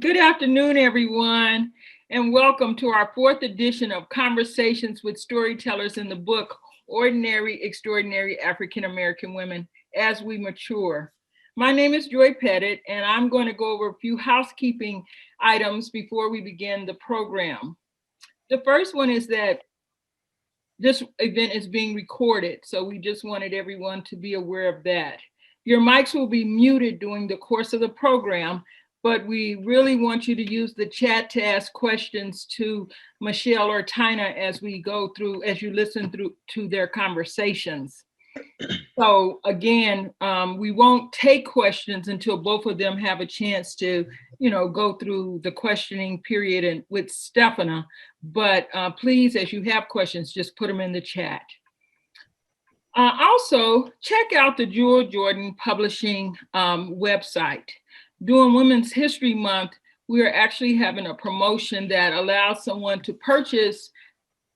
Good afternoon, everyone, and welcome to our fourth edition of Conversations with Storytellers in the book, Ordinary, Extraordinary African American Women as We Mature. My name is Joy Pettit, and I'm going to go over a few housekeeping items before we begin the program. The first one is that this event is being recorded, so we just wanted everyone to be aware of that. Your mics will be muted during the course of the program, but we really want you to use the chat to ask questions to Michelle or Tyna as we go through, as you listen through to their conversations. So again, we won't take questions until both of them have a chance to, go through the questioning period and with Stephana. But please, as you have questions, just put them in the chat. Also, check out the Jewel Jordan Publishing website. During Women's History Month, we are actually having a promotion that allows someone to purchase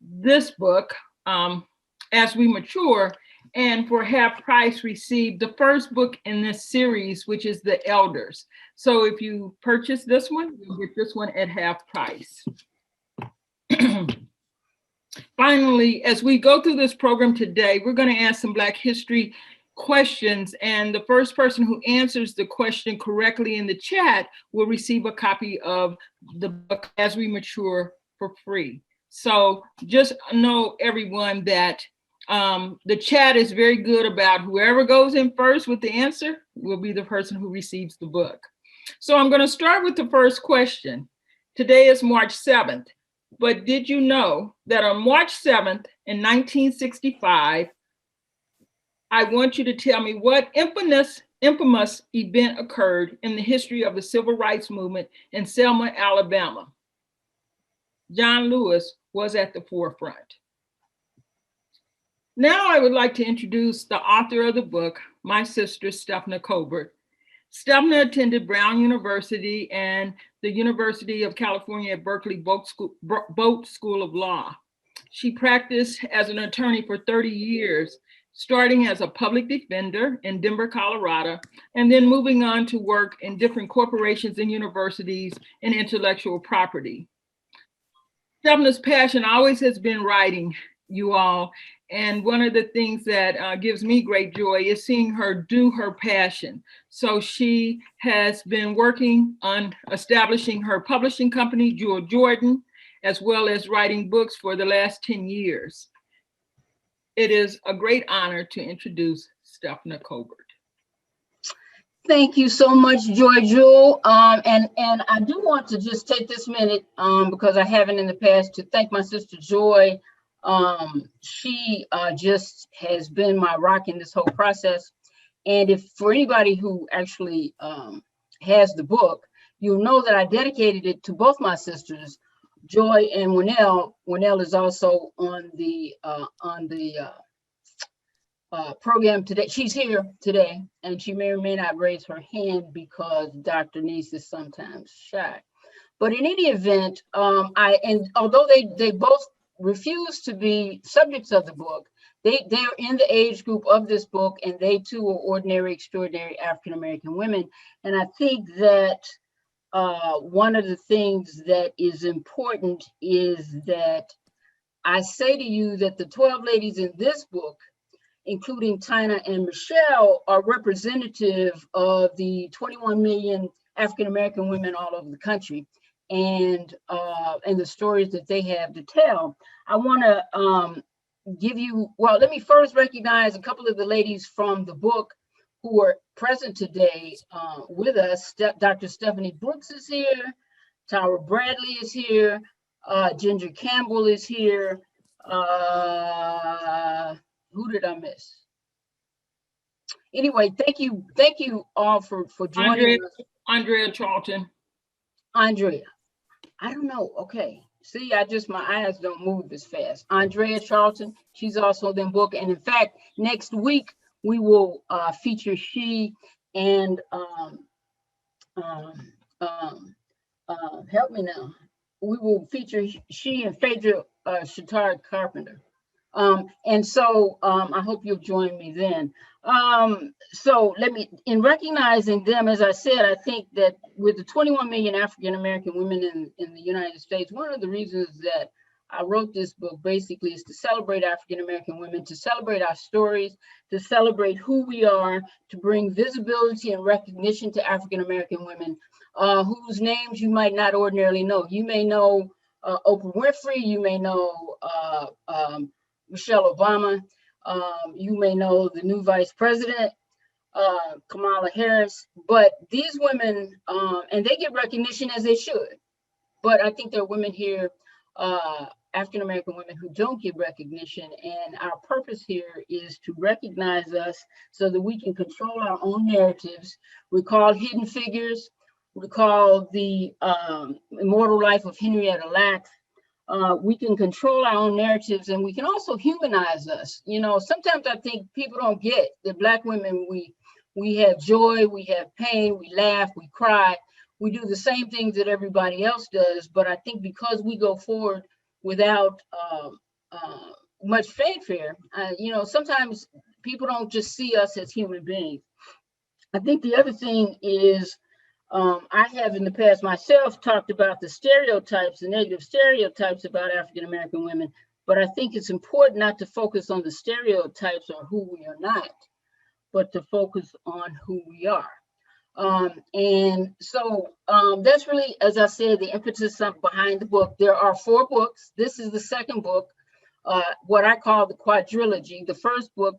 this book, As We Mature, and for half price receive the first book in this series, which is The Elders. So if you purchase this one, you'll get this one at half price. Finally, as we go through this program today, we're going to ask some Black history questions, and the first person who answers the question correctly in the chat will receive a copy of the book As We Mature for free. So just know, everyone, that the chat is very good about whoever goes in first with the answer will be the person who receives the book. So I'm going to start with the first question. Today is March 7th, but did you know that on March 7th in 1965, I want you to tell me what infamous event occurred in the history of the Civil Rights Movement in Selma, Alabama. John Lewis was at the forefront. Now I would like to introduce the author of the book, my sister, Stephana Colbert. Stephana attended Brown University and the University of California at Berkeley Boat School of Law. She practiced as an attorney for 30 years, starting as a public defender in Denver, Colorado, and then moving on to work in different corporations and universities in intellectual property. Stephana's passion always has been writing, you all, and one of the things that gives me great joy is seeing her do her passion. So she has been working on establishing her publishing company, Jewel Jordan, as well as writing books for the last 10 years. It is a great honor to introduce Stephana Colbert. Thank you so much, Joy Jewel. And I do want to just take this minute, because I haven't in the past, to thank my sister Joy. She just has been my rock in this whole process. And if for anybody who actually has the book, you'll know that I dedicated it to both my sisters, Joy and Winnell. Winnell is also on the program today. She's here today, and she may or may not raise her hand because Dr. Niece is sometimes shy. But in any event, although they both refuse to be subjects of the book, they are in the age group of this book, and they too are ordinary, extraordinary African American women. And I think that one of the things that is important is that I say to you that the 12 ladies in this book, including Tyna and Michelle, are representative of the 21 million African American women all over the country, and the stories that they have to tell. I want to give you, well, let me first recognize a couple of the ladies from the book who are present today with us. Dr. Stephanie Brooks is here, Tyra Bradley is here, Ginger Campbell is here. Who did I miss? Anyway, thank you all for joining us. Andrea Charlton. Andrea, I don't know. Okay, see, my eyes don't move as fast. Andrea Charlton, she's also in the book, and in fact, next week we will feature she and help me now. We will feature she and Phaedra Shatard Carpenter. And so I hope you'll join me then. So in recognizing them, as I said, I think that with the 21 million African-American women in the United States, one of the reasons that I wrote this book basically is to celebrate African-American women, to celebrate our stories, to celebrate who we are, to bring visibility and recognition to African-American women, whose names you might not ordinarily know. You may know Oprah Winfrey, you may know Michelle Obama, you may know the new vice president, Kamala Harris, but these women, and they get recognition as they should, but I think there are women here, African-American women, who don't get recognition, and our purpose here is to recognize us so that we can control our own narratives, recall hidden figures, recall the immortal life of Henrietta Lacks. We can control our own narratives, and we can also humanize us. You know, sometimes I think people don't get that Black women, we have joy, we have pain, we laugh, we cry, we do the same things that everybody else does. But I think because we go forward without much fanfare, you know, sometimes people don't just see us as human beings. I think the other thing is, I have in the past myself talked about the stereotypes, the negative stereotypes about African-American women, but I think it's important not to focus on the stereotypes or who we are not, but to focus on who we are. And so that's really, as I said, the impetus behind the book. There are 4 books. This is the second book, what I call the quadrilogy. The first book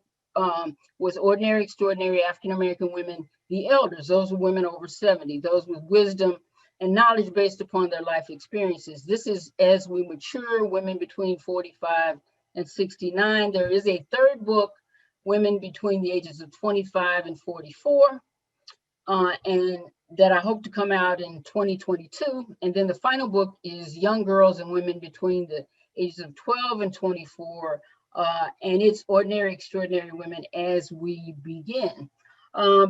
was Ordinary, Extraordinary African-American Women, the Elders. Those were women over 70, those with wisdom and knowledge based upon their life experiences. This is as we mature, women between 45 and 69. There is a third book, women between the ages of 25 and 44, and that I hope to come out in 2022. And then the final book is Young Girls and Women between the ages of 12 and 24, and it's Ordinary, Extraordinary Women as we begin.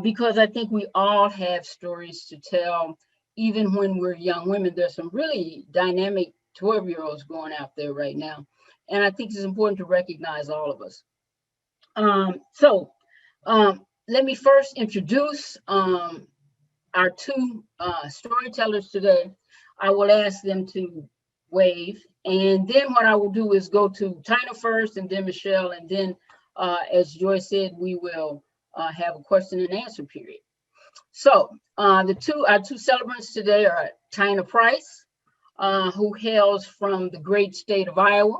Because I think we all have stories to tell, even when we're young women. There's some really dynamic 12-year-olds going out there right now. And I think it's important to recognize all of us. Let me first introduce our 2 storytellers today. I will ask them to wave, and then what I will do is go to Tyna first, and then Michelle, and then as Joy said, we will have a question and answer period. So our 2 celebrants today are Tyna Price, who hails from the great state of Iowa,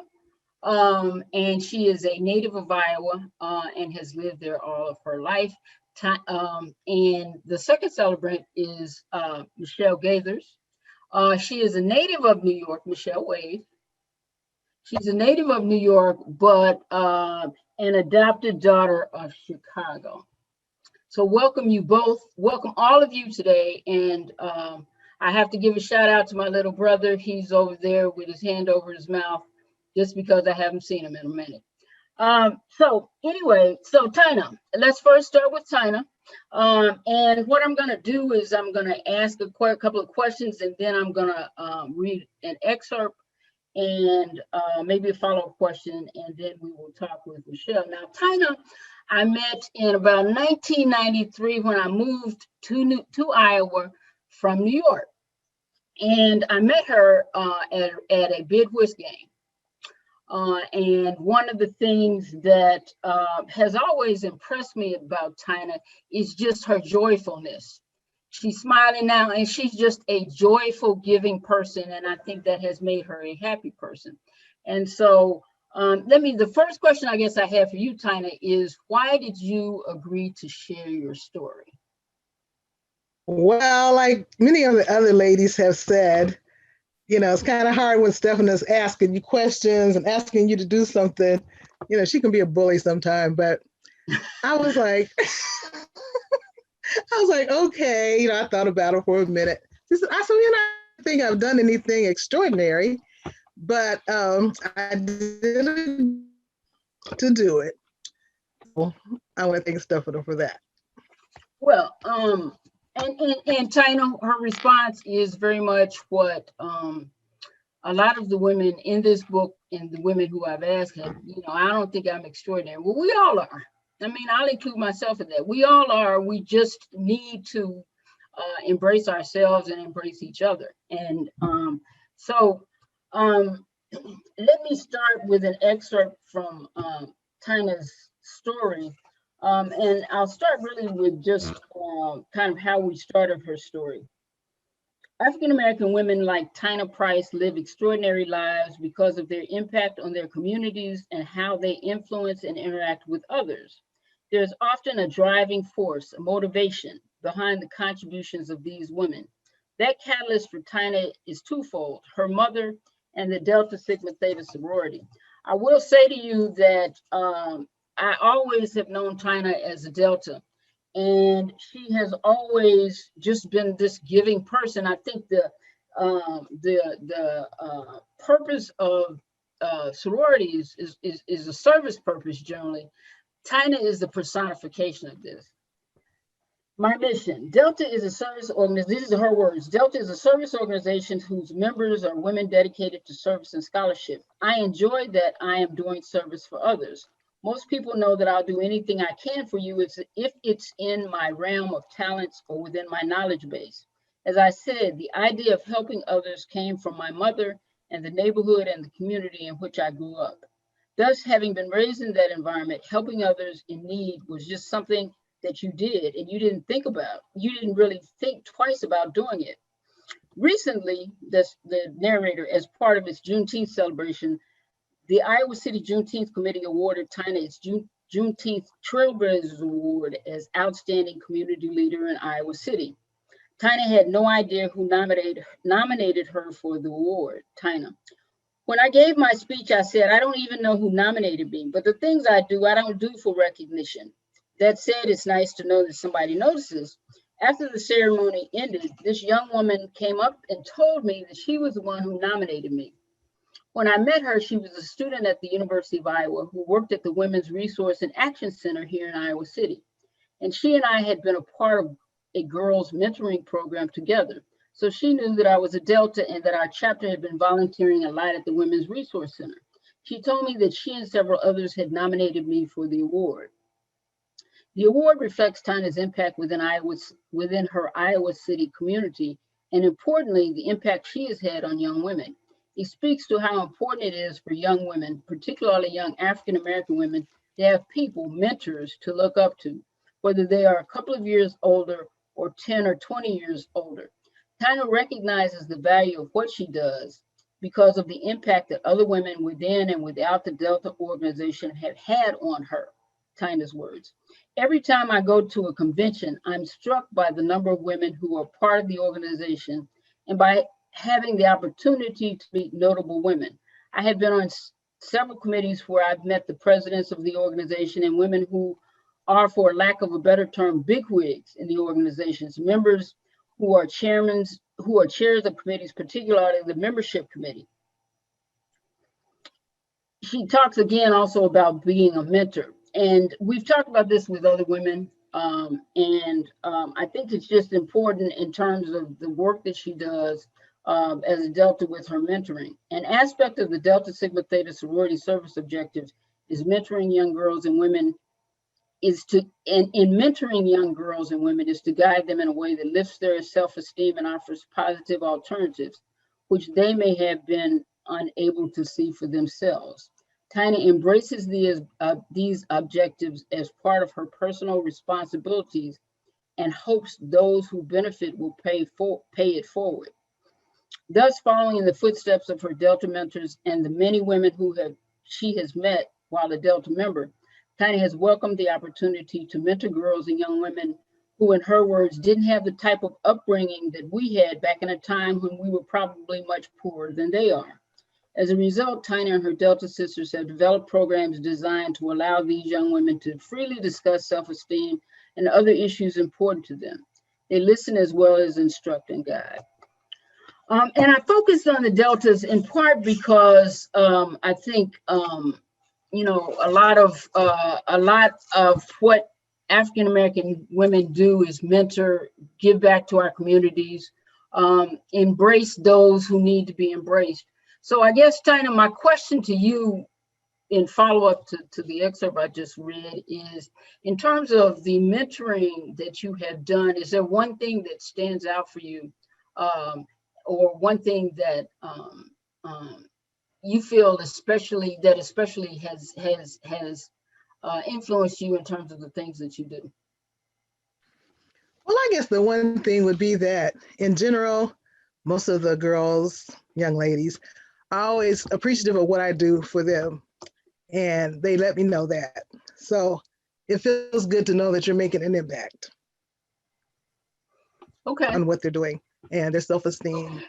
and she is a native of Iowa and has lived there all of her life. And the second celebrant is Michelle Gaither. She is a native of New York. Michelle, wave. She's a native of New York, but an adopted daughter of Chicago. So welcome you both, welcome all of you today. And I have to give a shout out to my little brother. He's over there with his hand over his mouth, just because I haven't seen him in a minute. So Tyna, let's first start with Tyna. And what I'm gonna do is I'm gonna ask a couple of questions, and then I'm gonna read an excerpt and maybe a follow-up question, and then we will talk with Michelle. Now, Tyna, I met in about 1993 when I moved to Iowa from New York. And I met her at a Bid Whist game. And one of the things that has always impressed me about Tyna is just her joyfulness. She's smiling now, and she's just a joyful, giving person, and I think that has made her a happy person. And so the first question I guess I have for you, Tyna, is why did you agree to share your story? Well, like many of the other ladies have said, you know, it's kind of hard when Stephana's asking you questions and asking you to do something. You know, she can be a bully sometimes, but I was like, okay, you know, I thought about it for a minute. I said, you know, I don't think I've done anything extraordinary, but I did to do it. So I want to thank Stephana for that. Well, and Tyna, her response is very much what a lot of the women in this book and the women who I've asked have, you know, I don't think I'm extraordinary. Well, we all are. I mean, I'll include myself in that. We all are. We just need to embrace ourselves and embrace each other. And so let me start with an excerpt from Tyna's story. And I'll start really with just kind of how we started her story. African American women like Tyna Price live extraordinary lives because of their impact on their communities and how they influence and interact with others. There's often a driving force, a motivation behind the contributions of these women. That catalyst for Tyna is twofold: her mother and the Delta Sigma Theta sorority. I will say to you that I always have known Tyna as a Delta, and she has always just been this giving person. I think the purpose of sororities is a service purpose generally. Tyna is the personification of this. My mission: Delta is a service organization. These are her words. Delta is a service organization whose members are women dedicated to service and scholarship. I enjoy that I am doing service for others. Most people know that I'll do anything I can for you if it's in my realm of talents or within my knowledge base. As I said, the idea of helping others came from my mother and the neighborhood and the community in which I grew up. Thus, having been raised in that environment, helping others in need was just something that you did and you didn't think about. You didn't really think twice about doing it. Recently, the narrator, as part of its Juneteenth celebration, the Iowa City Juneteenth Committee awarded Tyna its Juneteenth Trailblazers Award as Outstanding Community Leader in Iowa City. Tyna had no idea who nominated her for the award. Tyna: when I gave my speech, I said, I don't even know who nominated me, but the things I don't do for recognition. That said, it's nice to know that somebody notices. After the ceremony ended, this young woman came up and told me that she was the one who nominated me. When I met her, she was a student at the University of Iowa who worked at the Women's Resource and Action Center here in Iowa City. And she and I had been a part of a girls' mentoring program together. So she knew that I was a Delta and that our chapter had been volunteering a lot at the Women's Resource Center. She told me that she and several others had nominated me for the award. The award reflects Tyna's impact within her Iowa City community, and importantly, the impact she has had on young women. It speaks to how important it is for young women, particularly young African American women, to have people, mentors to look up to, whether they are a couple of years older or 10 or 20 years older. Tyna recognizes the value of what she does because of the impact that other women within and without the Delta organization have had on her. Tyna's words: every time I go to a convention, I'm struck by the number of women who are part of the organization and by having the opportunity to meet notable women. I have been on several committees where I've met the presidents of the organization and women who are, for lack of a better term, bigwigs in the organizations, members who are chairs of committees, particularly the membership committee. She talks again also about being a mentor. And we've talked about this with other women. I think it's just important in terms of the work that she does as a Delta with her mentoring. An aspect of the Delta Sigma Theta sorority service objectives is mentoring young girls and women mentoring young girls and women is to guide them in a way that lifts their self-esteem and offers positive alternatives, which they may have been unable to see for themselves. Tyna embraces these objectives as part of her personal responsibilities and hopes those who benefit will pay it forward. Thus, following in the footsteps of her Delta mentors and the many women she has met while a Delta member, Tyna has welcomed the opportunity to mentor girls and young women who, in her words, didn't have the type of upbringing that we had back in a time when we were probably much poorer than they are. As a result, Tyna and her Delta sisters have developed programs designed to allow these young women to freely discuss self-esteem and other issues important to them. They listen as well as instruct and guide. And I focused on the Deltas in part because I think, a lot of what African-American women do is mentor, give back to our communities, embrace those who need to be embraced. So I guess, Tyna, my question to you in follow-up to the excerpt I just read is, in terms of the mentoring that you have done, is there one thing that stands out for you, or one thing that you feel especially has influenced you in terms of the things that you do? Well, I guess the one thing would be that in general, most of the girls, young ladies, are always appreciative of what I do for them. And they let me know that. So it feels good to know that you're making an impact on what they're doing and their self-esteem.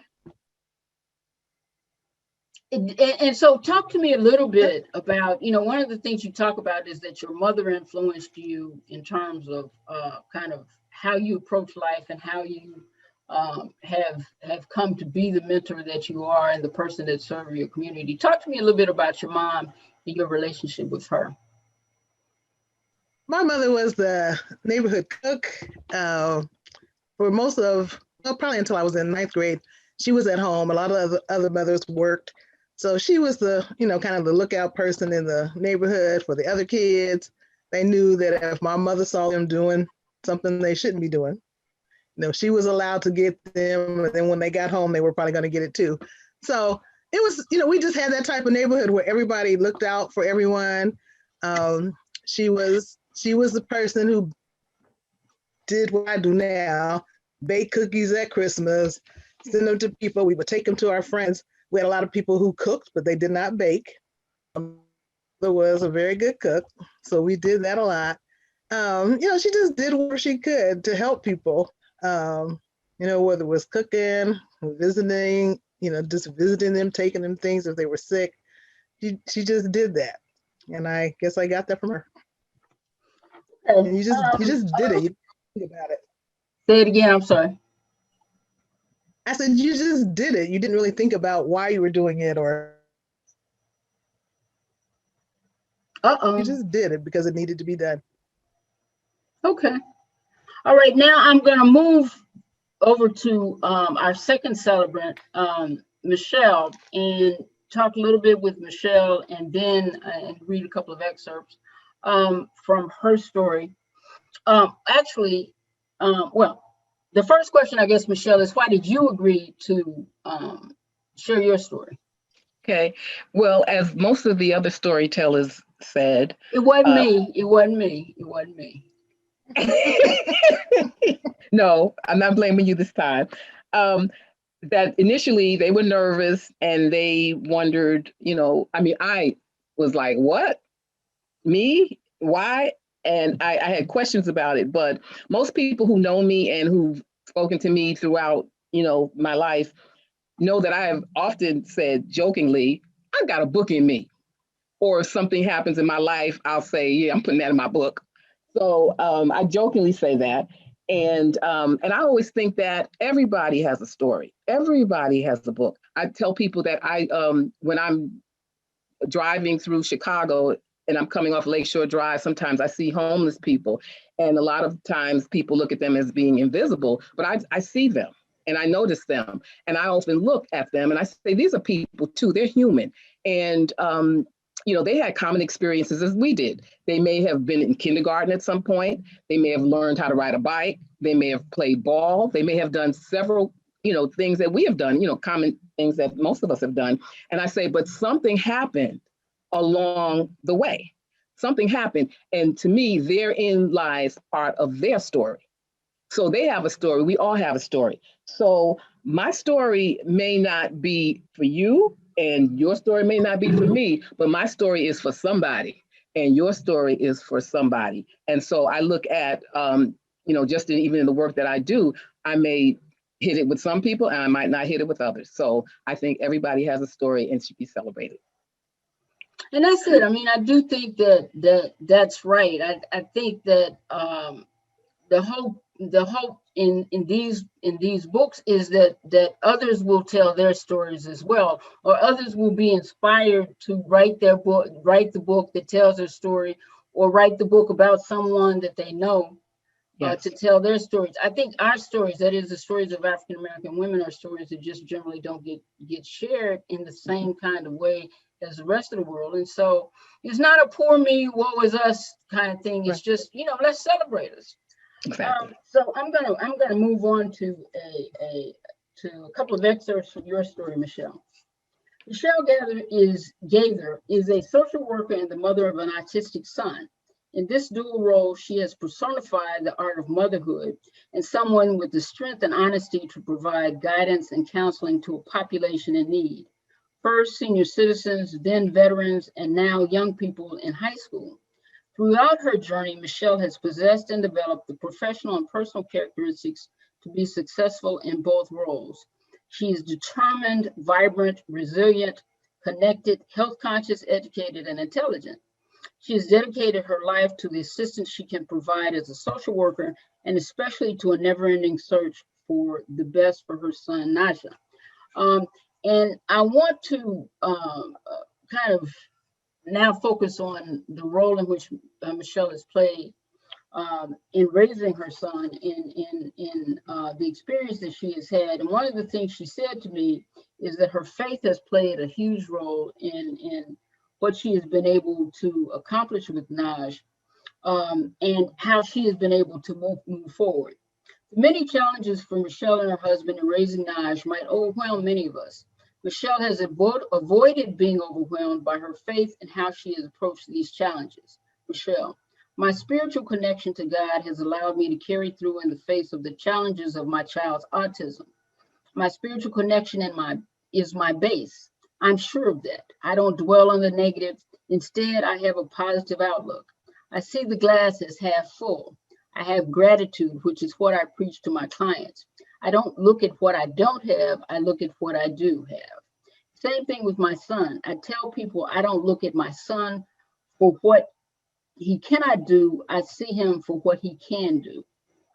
And so talk to me a little bit about, one of the things you talk about is that your mother influenced you in terms of kind of how you approach life and how you have come to be the mentor that you are and the person that serves your community. Talk to me a little bit about your mom and your relationship with her. My mother was the neighborhood cook for most of, well, probably until I was in 9th grade. She was at home. A lot of other mothers worked. So she was the, kind of the lookout person in the neighborhood for the other kids. They knew that if my mother saw them doing something they shouldn't be doing, she was allowed to get them. And then when they got home, they were probably going to get it too. So it was, we just had that type of neighborhood where everybody looked out for everyone. She was the person who did what I do now, bake cookies at Christmas, send them to people. We would take them to our friends. We had a lot of people who cooked, but they did not bake. There was a very good cook, so we did that a lot. She just did what she could to help people. Whether it was cooking, visiting, just visiting them, taking them things if they were sick. She just did that, and I guess I got that from her. And you just did it. You didn't think about it. Say it again. I'm sorry. I said you just did it. You didn't really think about why you were doing it, or you just did it because it needed to be done. Okay. All right. Now I'm going to move over to our second celebrant, Michelle, and talk a little bit with Michelle, and then read a couple of excerpts from her story. The first question, I guess, Michelle, is why did you agree to share your story? Okay. Well, as most of the other storytellers said, it wasn't me. It wasn't me. It wasn't me. No, I'm not blaming you this time. That initially they were nervous and they wondered, I was like, what? Me? Why? And I had questions about it, but most people who know me and who've spoken to me throughout, my life know that I have often said jokingly, I've got a book in me. Or if something happens in my life, I'll say, yeah, I'm putting that in my book. So I jokingly say that. And I always think that everybody has a story. Everybody has a book. I tell people that when I'm driving through Chicago and I'm coming off Lakeshore Drive, sometimes I see homeless people. And a lot of times people look at them as being invisible, but I see them and I notice them. And I often look at them and I say, these are people too, they're human. And they had common experiences as we did. They may have been in kindergarten at some point. They may have learned how to ride a bike. They may have played ball. They may have done several, things that we have done, common things that most of us have done. And I say, but something happened along the way. Something happened. And to me, therein lies part of their story. So they have a story. We all have a story. So my story may not be for you, and your story may not be for me, but my story is for somebody, and your story is for somebody. And so I look at, just even in the work that I do, I may hit it with some people, and I might not hit it with others. So I think everybody has a story and should be celebrated. And that's it. I mean, I do think that's right. I think that the hope in these books is that others will tell their stories as well, or others will be inspired to write the book that tells their story, or write the book about someone that they know Yes. to tell their stories. I think our stories, that is the stories of African American women, are stories that just generally don't get shared in the same kind of way as the rest of the world. And so it's not a poor me, woe is us kind of thing. It's Right. just, let's celebrate us. Exactly. So I'm gonna move on to a couple of excerpts from your story, Michelle. Michelle Gaither is a social worker and the mother of an autistic son. In this dual role, she has personified the art of motherhood and someone with the strength and honesty to provide guidance and counseling to a population in need. First senior citizens, then veterans, and now young people in high school. Throughout her journey, Michelle has possessed and developed the professional and personal characteristics to be successful in both roles. She is determined, vibrant, resilient, connected, health conscious, educated, and intelligent. She has dedicated her life to the assistance she can provide as a social worker, and especially to a never-ending search for the best for her son, Naja. And I want to kind of now focus on the role in which Michelle has played in raising her son, in the experience that she has had. And one of the things she said to me is that her faith has played a huge role in what she has been able to accomplish with Naj, and how she has been able to move forward. The many challenges for Michelle and her husband in raising Naj might overwhelm many of us. Michelle has avoided being overwhelmed by her faith and how she has approached these challenges. Michelle: my spiritual connection to God has allowed me to carry through in the face of the challenges of my child's autism. My spiritual connection is my base. I'm sure of that. I don't dwell on the negative. Instead, I have a positive outlook. I see the glass as half full. I have gratitude, which is what I preach to my clients. I don't look at what I don't have. I look at what I do have. Same thing with my son. I tell people I don't look at my son for what he cannot do. I see him for what he can do.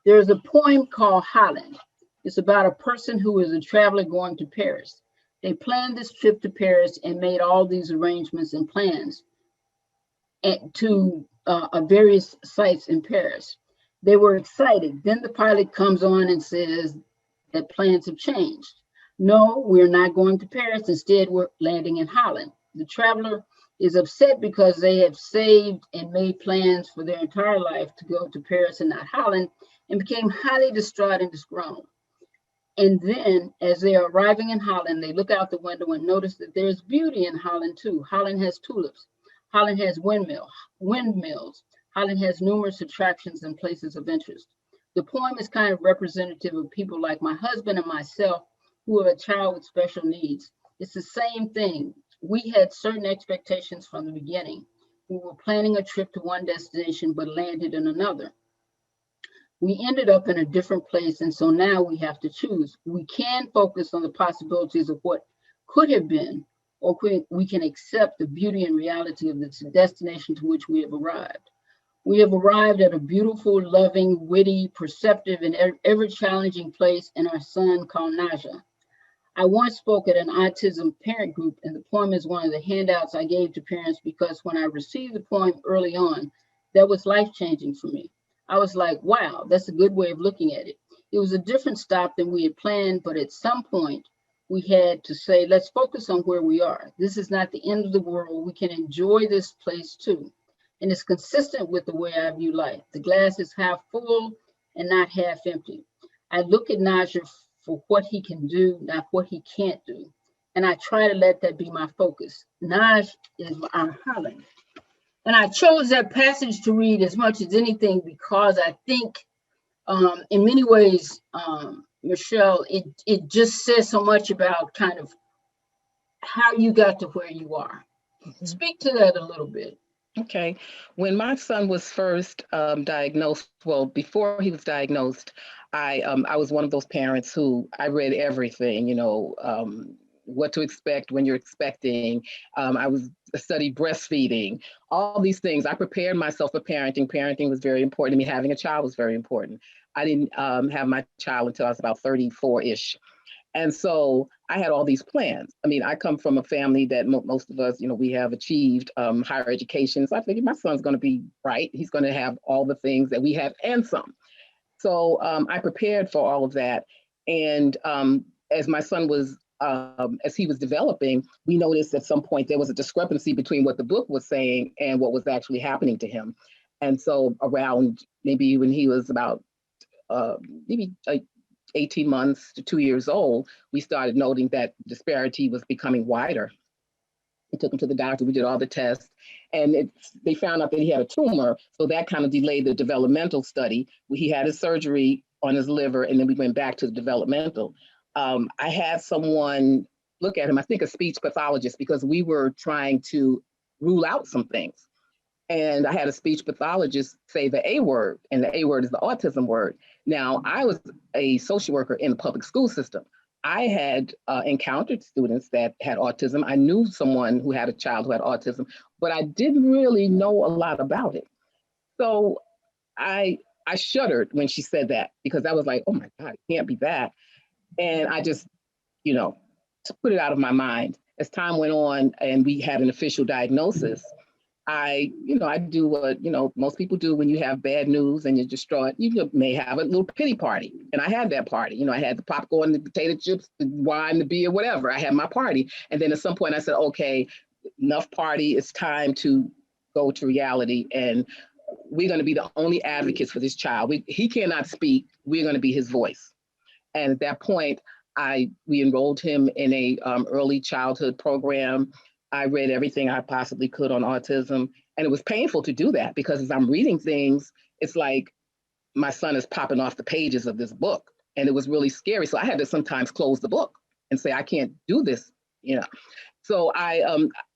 There is a poem called Holland. It's about a person who is a traveler going to Paris. They planned this trip to Paris and made all these arrangements and plans to various sites in Paris. They were excited. Then the pilot comes on and says that plans have changed. No, we're not going to Paris. Instead, we're landing in Holland. The traveler is upset because they have saved and made plans for their entire life to go to Paris and not Holland, and became highly distraught and disgruntled. And then, as they are arriving in Holland, they look out the window and notice that there's beauty in Holland too. Holland has tulips. Holland has windmills. Holland has numerous attractions and places of interest. The poem is kind of representative of people like my husband and myself who have a child with special needs. It's the same thing. We had certain expectations from the beginning. We were planning a trip to one destination, but landed in another. We ended up in a different place, and so now we have to choose. We can focus on the possibilities of what could have been, or we can accept the beauty and reality of the destination to which we have arrived. We have arrived at a beautiful, loving, witty, perceptive, and ever-challenging place in our son called Naja. I once spoke at an autism parent group, and the poem is one of the handouts I gave to parents because when I received the poem early on, that was life-changing for me. I was like, wow, that's a good way of looking at it. It was a different stop than we had planned, but at some point we had to say, let's focus on where we are. This is not the end of the world. We can enjoy this place too. And it's consistent with the way I view life. The glass is half full and not half empty. I look at Naja for what he can do, not what he can't do. And I try to let that be my focus. Naj is our Holland. And I chose that passage to read as much as anything because I think in many ways, Michelle, it just says so much about kind of how you got to where you are. Mm-hmm. Speak to that a little bit. Okay. When my son was first diagnosed, well, before he was diagnosed, I was one of those parents who I read everything, what to expect when you're expecting. I studied breastfeeding, all these things. I prepared myself for parenting. Parenting was very important to me. Having a child was very important. I didn't have my child until I was about 34-ish. And so I had all these plans. I mean, I come from a family that most of us, we have achieved higher education. So I figured my son's going to be right. He's going to have all the things that we have and some. So I prepared for all of that. And as my son was, as he was developing, we noticed at some point there was a discrepancy between what the book was saying and what was actually happening to him. And so around maybe when he was about maybe like 18 months to 2 years old, we started noting that disparity was becoming wider. We took him to the doctor, we did all the tests, and they found out that he had a tumor. So that kind of delayed the developmental study. He had his surgery on his liver, and then we went back to the developmental. I had someone look at him, I think a speech pathologist, because we were trying to rule out some things. And I had a speech pathologist say the A word, and the A word is the autism word. Now, I was a social worker in the public school system. I had encountered students that had autism. I knew someone who had a child who had autism, but I didn't really know a lot about it. So I shuddered when she said that, because I was like, oh my God, it can't be that. And I just, put it out of my mind. As time went on and we had an official diagnosis, I do what, most people do when you have bad news and you're distraught. You may have a little pity party. And I had that party. I had the popcorn, the potato chips, the wine, the beer, whatever. I had my party. And then at some point I said, okay, enough party. It's time to go to reality. And we're going to be the only advocates for this child. He cannot speak. We're going to be his voice. And at that point, we enrolled him in a early childhood program. I read everything I possibly could on autism. And it was painful to do that, because as I'm reading things, it's like my son is popping off the pages of this book. And it was really scary. So I had to sometimes close the book and say, I can't do this, So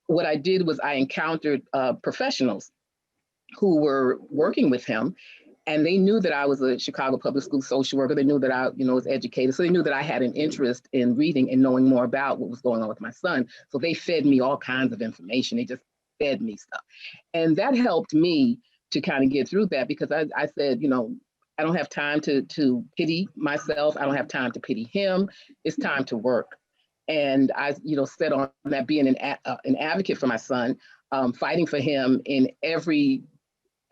what I did was I encountered professionals who were working with him. And they knew that I was a Chicago public school social worker. They knew that I, was educated. So they knew that I had an interest in reading and knowing more about what was going on with my son. So they fed me all kinds of information. They just fed me stuff. And that helped me to kind of get through that, because I said, I don't have time to pity myself. I don't have time to pity him. It's time to work. And I, set on that being an advocate for my son, fighting for him in every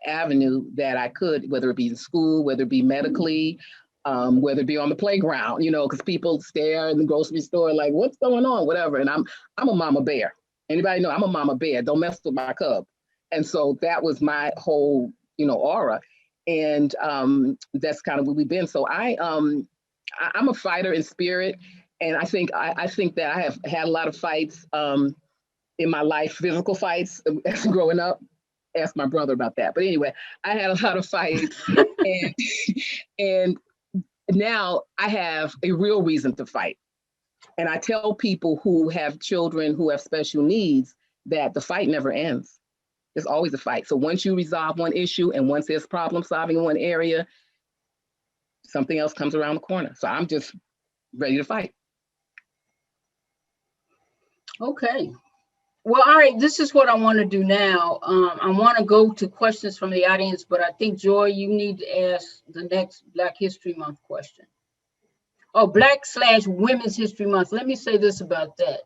avenue that I could, whether it be in school, whether it be medically, whether it be on the playground, because people stare in the grocery store like, what's going on, whatever. And I'm a mama bear. Anybody know I'm a mama bear? Don't mess with my cub. And so that was my whole, aura. And that's kind of what we've been. So I'm a fighter in spirit. And I think that I have had a lot of fights in my life, physical fights growing up. Ask my brother about that. But anyway, I had a lot of fights and now I have a real reason to fight. And I tell people who have children who have special needs that the fight never ends. There's always a fight. So once you resolve one issue and once there's problem solving in one area, something else comes around the corner. So I'm just ready to fight. Okay. Well, all right, this is what I want to do now. I want to go to questions from the audience, but I think, Joy, you need to ask the next Black History Month question. Oh, Black/Women's History Month. Let me say this about that.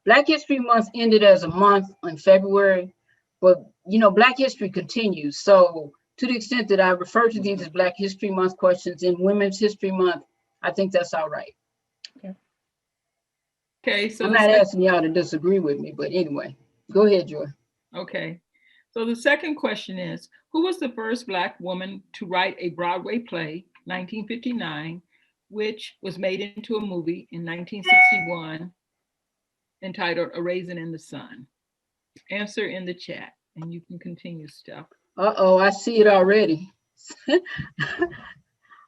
Black History Month ended as a month in February, but, Black history continues. So to the extent that I refer to these as Black History Month questions in Women's History Month, I think that's all right. Okay, so I'm not asking y'all to disagree with me, but anyway, go ahead, Joy. Okay, so the second question is, who was the first Black woman to write a Broadway play, 1959, which was made into a movie in 1961, entitled A Raisin in the Sun? Answer in the chat, and you can continue, Steph. Uh-oh, I see it already.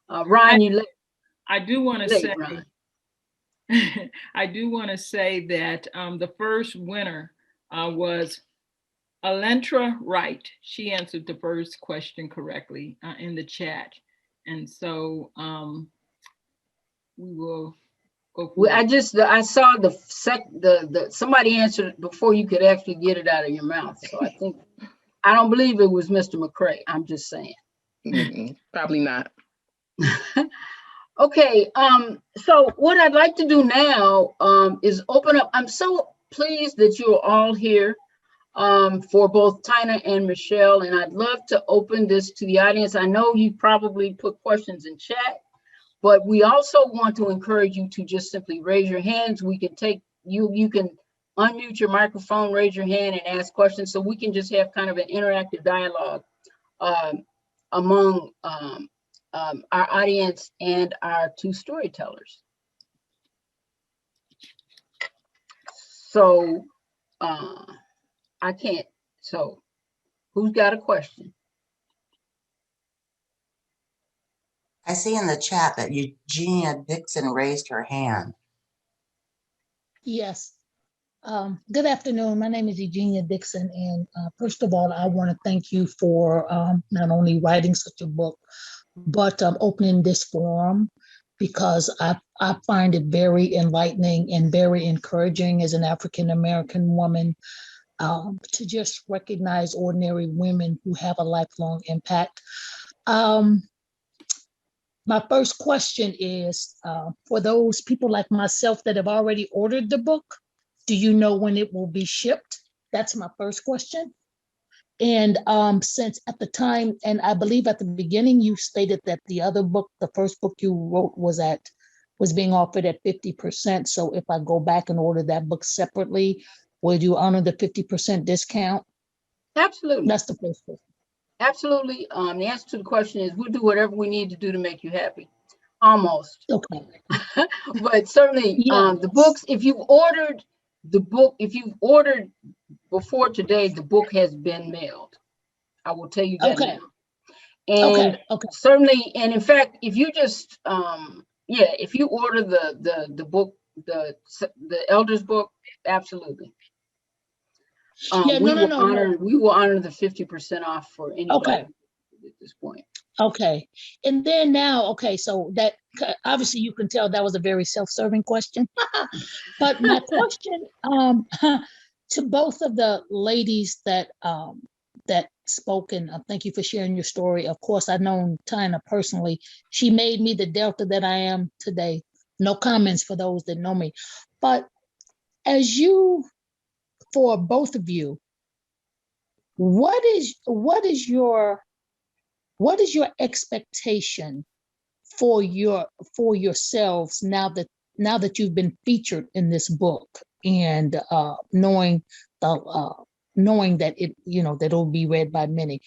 Ron, you late. I do want to say, Ron. I do want to say that the first winner was Alentra Wright. She answered the first question correctly in the chat. And so we will go. Well, I saw the somebody answered before you could actually get it out of your mouth. So I don't believe it was Mr. McCrae. I'm just saying. Probably not. Okay, so what I'd like to do now is open up. I'm so pleased that you're all here. for both Tyna and Michelle. And I'd love to open this to the audience. I know you probably put questions in chat, but we also want to encourage you to just simply raise your hands. We can take you can unmute your microphone, raise your hand, and ask questions, so we can just have kind of an interactive dialogue among our audience and our two storytellers. So I can't, so who's got a question? I see in the chat that Eugenia Dixon raised her hand. Yes. Good afternoon. My name is Eugenia Dixon. And first of all, I want to thank you for not only writing such a book, but opening this forum, because I find it very enlightening and very encouraging as an African-American woman to just recognize ordinary women who have a lifelong impact. My first question is, for those people like myself that have already ordered the book, do you know when it will be shipped? That's my first question. And since at the time, and I believe at the beginning, you stated that the other book, the first book you wrote was being offered at 50%. So if I go back and order that book separately, would you honor the 50% discount? Absolutely. That's the first question. Absolutely. The answer to the question is we'll do whatever we need to do to make you happy. Almost. Okay. But certainly, Yes. the books, if you've ordered before today, the book has been mailed. I will tell you that Okay. now. And Okay. certainly, and in fact, if you just if you order the book, the elders book, absolutely. Yeah, no. We will honor the 50% off for anybody at this point. Okay. And then now, okay, so that obviously you can tell that was a very self-serving question. But my question to both of the ladies that spoke, and thank you for sharing your story. Of course, I've known Tyna personally. She made me the Delta that I am today. No comments for those that know me. But for both of you, what is your expectation for yourselves now that you've been featured in this book, and knowing that that it'll be read by many?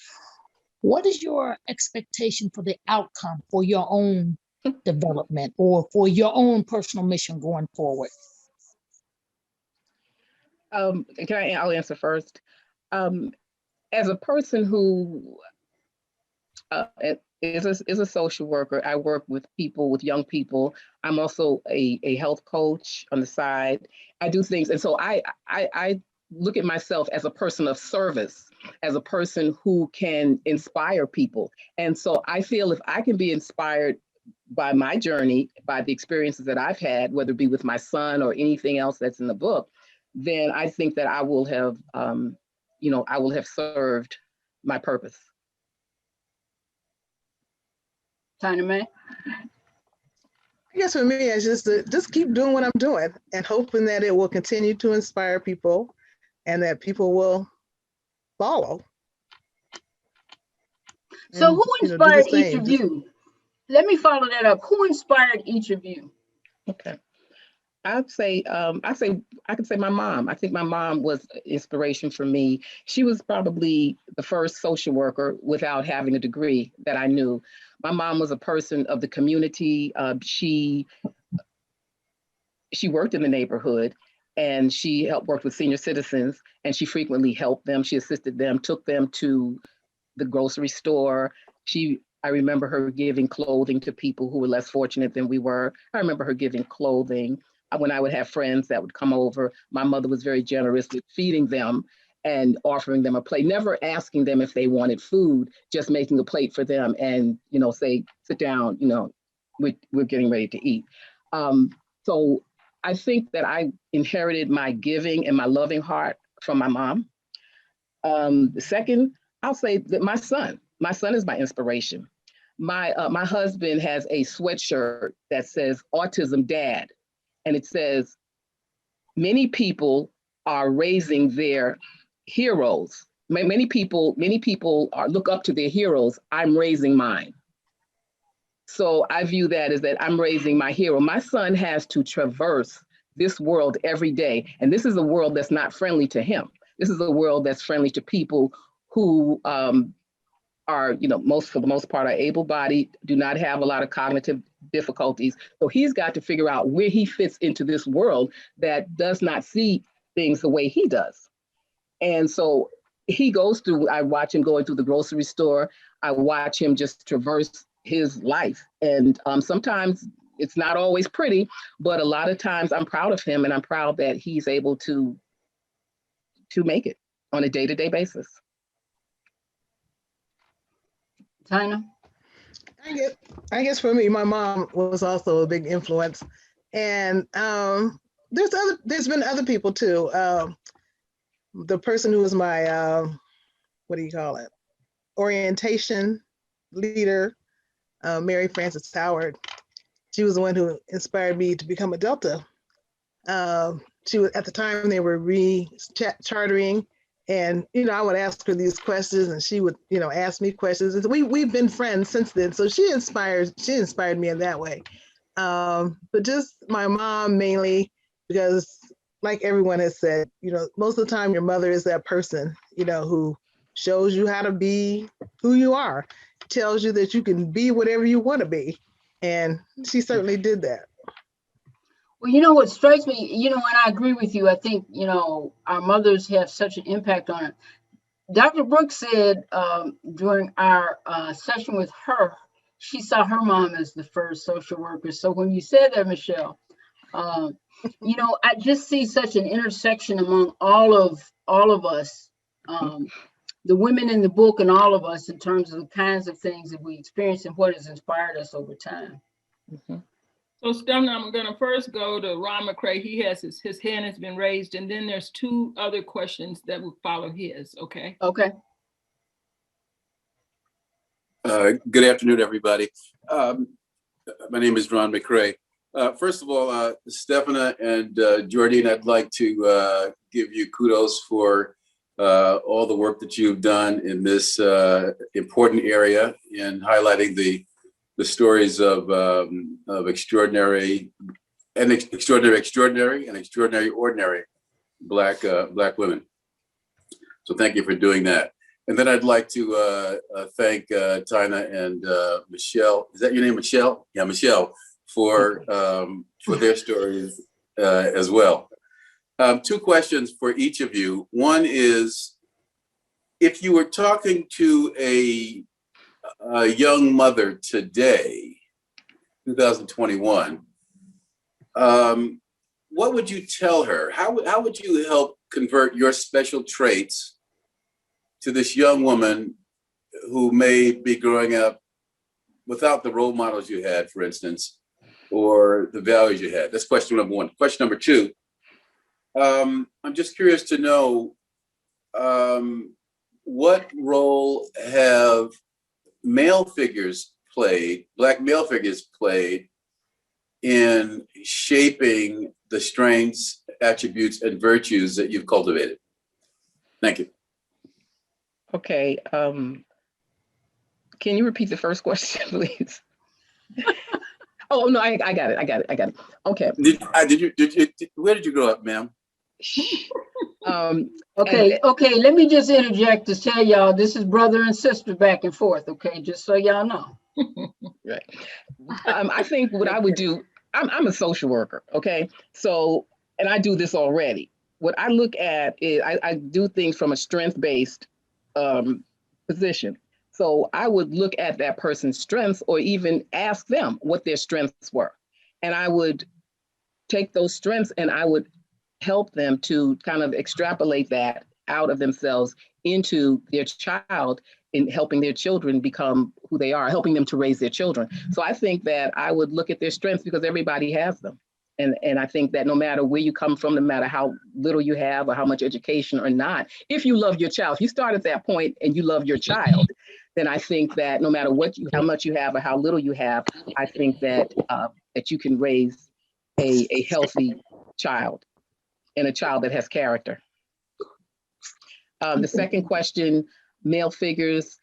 What is your expectation for the outcome for your own development or for your own personal mission going forward? I'll answer first. As a person who is a social worker, I work with young people. I'm also a health coach on the side. I do things, and so I look at myself as a person of service, as a person who can inspire people. And so I feel if I can be inspired by my journey, by the experiences that I've had, whether it be with my son or anything else that's in the book, then I think that I will have, I will have served my purpose. Tyna Mae? I guess for me, it's just to just keep doing what I'm doing and hoping that it will continue to inspire people and that people will follow. So who inspired each of you? Let me follow that up. Who inspired each of you? Okay. I could say my mom. I think my mom was inspiration for me. She was probably the first social worker without having a degree that I knew. My mom was a person of the community. She worked in the neighborhood, and she worked with senior citizens, and she frequently helped them. She assisted them, took them to the grocery store. I remember her giving clothing to people who were less fortunate than we were. I remember her giving clothing. When I would have friends that would come over, my mother was very generous with feeding them and offering them a plate, never asking them if they wanted food, just making a plate for them and, say, sit down, we're getting ready to eat. So I think that I inherited my giving and my loving heart from my mom. The second, I'll say that my son is my inspiration. My husband has a sweatshirt that says Autism Dad. And it says, many people are raising their heroes. Many people look up to their heroes. I'm raising mine. So I view that as that I'm raising my hero. My son has to traverse this world every day. And this is a world that's not friendly to him. This is a world that's friendly to people who are, for the most part, are able-bodied, do not have a lot of cognitive difficulties. So he's got to figure out where he fits into this world that does not see things the way he does. And so he goes through, I watch him going through the grocery store. I watch him just traverse his life. And sometimes it's not always pretty, but a lot of times I'm proud of him, and I'm proud that he's able to make it on a day-to-day basis. Tyna? I guess for me, my mom was also a big influence. And there's been other people too. The person who was my, orientation leader, Mary Frances Howard. She was the one who inspired me to become a Delta. She was, at the time they were chartering, and I would ask her these questions, and she would ask me questions. And we've been friends since then. So she inspired me in that way. But just my mom mainly, because like everyone has said, most of the time your mother is that person, who shows you how to be who you are, tells you that you can be whatever you want to be. And she certainly did that. Well, what strikes me, and I agree with you. I think, our mothers have such an impact on it. Dr. Brooks said during our session with her, she saw her mom as the first social worker. So when you said that, Michelle, I just see such an intersection among all of us, the women in the book and all of us, in terms of the kinds of things that we experience and what has inspired us over time. Mm-hmm. So Stephana, I'm going to first go to Ron McCray. He has his hand has been raised, and then there's two other questions that will follow his. Okay. Okay. Good afternoon, everybody. My name is Ron McCray. First of all, Stephana and Jordine, I'd like to give you kudos for all the work that you've done in this important area in highlighting the stories of extraordinary and ordinary Black women. So thank you for doing that. And then I'd like to thank Tyna and Michelle. Is that your name, Michelle? Yeah, Michelle, for their stories as well. Two questions for each of you. One is, if you were talking to a young mother today, 2021, what would you tell her? How would you help convert your special traits to this young woman who may be growing up without the role models you had, for instance, or the values you had? That's question number one. Question number two, I'm just curious to know, what role have male figures played, Black male figures played, in shaping the strengths, attributes, and virtues that you've cultivated? Thank you. Okay. Can you repeat the first question, please? Oh no, I got it. Okay. Where did you grow up, ma'am? Okay. Let me just interject to tell y'all this is brother and sister back and forth. Okay, just so y'all know. Right. I think what I would do, I'm a social worker. Okay. So, and I do this already. What I look at is I do things from a strength-based position. So I would look at that person's strengths, or even ask them what their strengths were. And I would take those strengths and I would help them to kind of extrapolate that out of themselves into their child, in helping their children become who they are, helping them to raise their children. So I think that I would look at their strengths, because everybody has them. And I think that no matter where you come from, no matter how little you have or how much education or not, if you love your child, if you start at that point and you love your child, then I think that no matter how much you have or how little you have, I think that that you can raise a healthy child, and a child that has character. The second question, male figures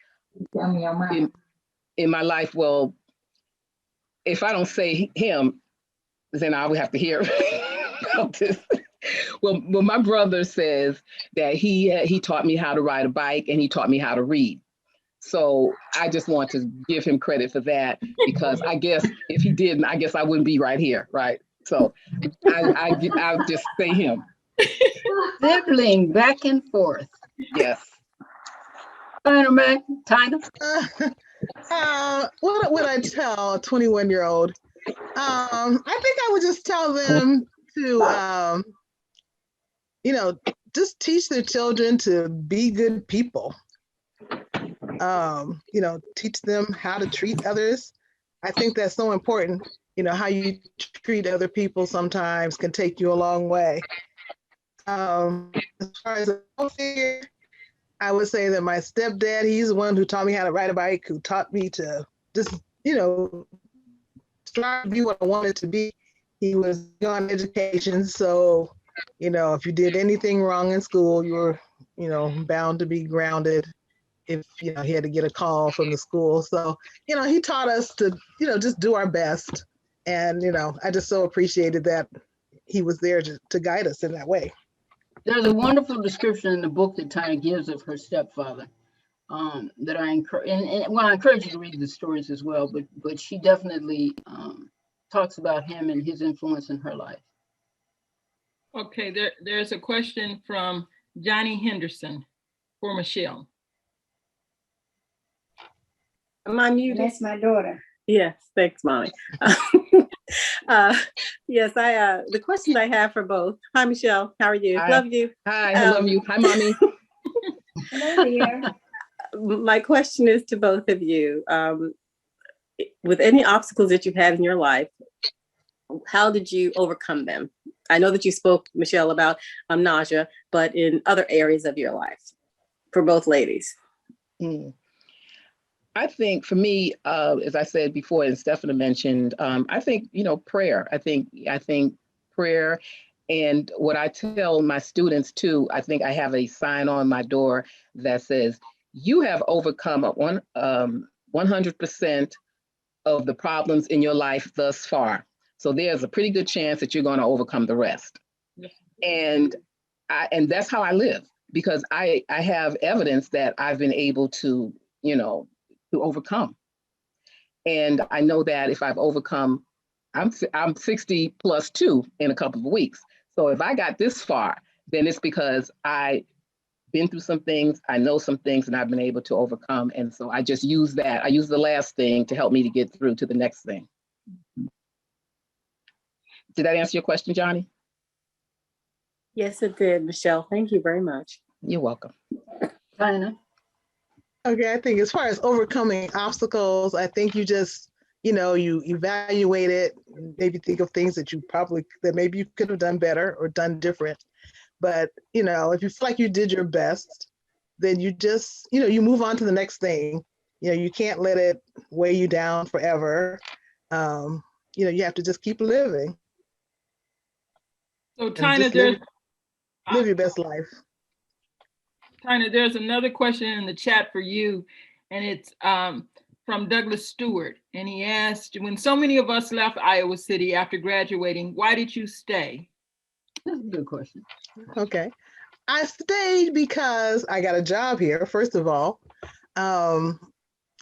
in my life. Well, if I don't say him, then I would have to hear about this. Well, my brother says that he taught me how to ride a bike and he taught me how to read. So I just want to give him credit for that, because I guess if he didn't, I guess I wouldn't be right here, right? So I'll just say him. Sibling back and forth. Yes. Tyna. What would I tell a 21-year-old? I think I would just tell them to, just teach their children to be good people. Teach them how to treat others. I think that's so important. How you treat other people sometimes can take you a long way. As far as I would say that my stepdad, he's the one who taught me how to ride a bike, who taught me to just, strive to be what I wanted to be. He was on education. So, if you did anything wrong in school, you were, bound to be grounded if, he had to get a call from the school. So, he taught us to, just do our best. And, I just so appreciated that he was there to guide us in that way. There's a wonderful description in the book that Tyna gives of her stepfather that I encourage, and I encourage you to read the stories as well, but she definitely talks about him and his influence in her life. Okay, there's a question from Johnny Henderson for Michelle. Am I muted? That's my daughter. Yes, thanks, Mommy. Yes, the question I have for both. Hi, Michelle. How are you? Hi. Love you. Hi, I love you. Hi, Mommy. Hello, dear. My question is to both of you. With any obstacles that you've had in your life, how did you overcome them? I know that you spoke, Michelle, about nausea, but in other areas of your life, for both ladies. I think for me, as I said before, and Stephana mentioned, I think, prayer. I think prayer, and what I tell my students too, I think I have a sign on my door that says, you have overcome 100% of the problems in your life thus far. So there's a pretty good chance that you're going to overcome the rest. And that's how I live, because I have evidence that I've been able to, to overcome. And I know that if I've overcome, I'm 60 plus 2 in a couple of weeks. So if I got this far, then it's because I've been through some things, I know some things, and I've been able to overcome. And so I just use that. I use the last thing to help me to get through to the next thing. Did that answer your question, Johnny? Yes, it did, Michelle. Thank you very much. You're welcome. Tyna. Okay, I think as far as overcoming obstacles, I think you just, you evaluate it, maybe think of things that maybe you could have done better or done different. But, if you feel like you did your best, then you just, you move on to the next thing. You can't let it weigh you down forever. You have to just keep living. So Tyna, live your best life. Tyna, there's another question in the chat for you, and it's from Douglas Stewart. And he asked, when so many of us left Iowa City after graduating, why did you stay? That's a good question. Okay. I stayed because I got a job here, first of all. I